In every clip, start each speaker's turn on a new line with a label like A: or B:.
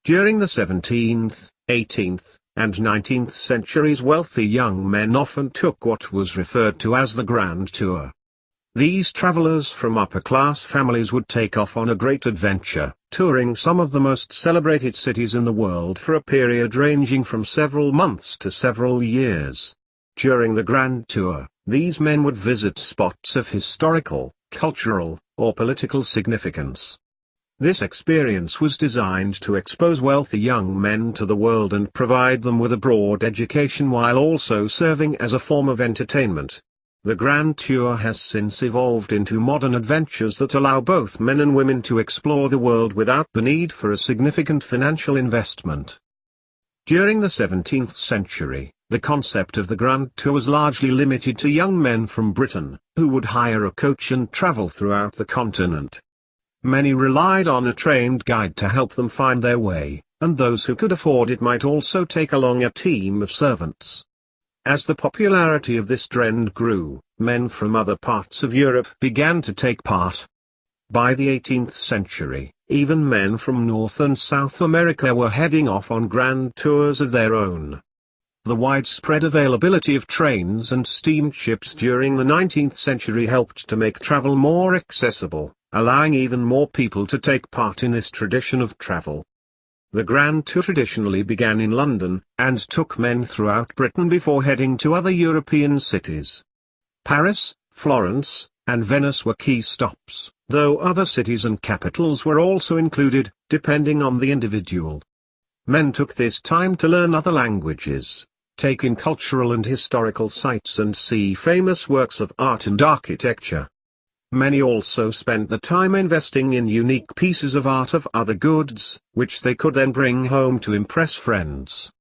A: During the 17th, 18th, and 19th centuries, wealthy young men often took what was referred to as the Grand Tour. These travelers from upper-class families would take off on a great adventure, touring some of the most celebrated cities in the world for a period ranging from several months to several years. During the Grand Tour, these men would visit spots of historical, cultural, or political significance. This experience was designed to expose wealthy young men to the world and provide them with a broad education while also serving as a form of entertainment. The Grand Tour has since evolved into modern adventures that allow both men and women to explore the world without the need for a significant financial investment. During the 17th century, the concept of the Grand Tour was largely limited to young men from Britain, who would hire a coach and travel throughout the continent. Many relied on a trained guide to help them find their way, and those who could afford it might also take along a team of servants. As the popularity of this trend grew, men from other parts of Europe began to take part. By the 18th century, even men from North and South America were heading off on grand tours of their own. The widespread availability of trains and steamships during the 19th century helped to make travel more accessible, allowing even more people to take part in this tradition of travel. The Grand Tour traditionally began in London, and took men throughout Britain before heading to other European cities. Paris, Florence, and Venice were key stops, though other cities and capitals were also included, depending on the individual. Men took this time to learn other languages, take in cultural and historical sites and see famous works of art and architecture. Many also spent the time investing in unique pieces of art of other goods, which they could then bring home to impress friends.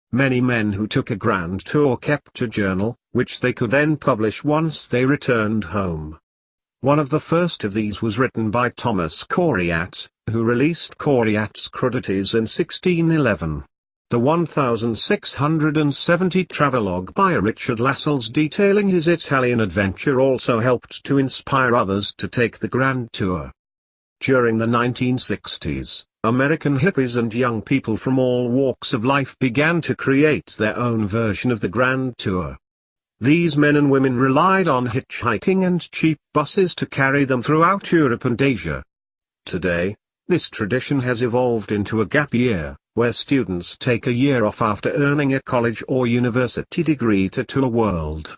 A: Many men who took a grand tour kept a journal, which they could then publish once they returned home. One of the first of these was written by Thomas Coryat, who released Coryat's Crudities in 1611. The 1670 travelogue by Richard Lascelles detailing his Italian adventure also helped to inspire others to take the Grand Tour. During the 1960s, American hippies and young people from all walks of life began to create their own version of the Grand Tour. These men and women relied on hitchhiking and cheap buses to carry them throughout Europe and Asia. Today, this tradition has evolved into a gap year, where students take a year off after earning a college or university degree to tour the world.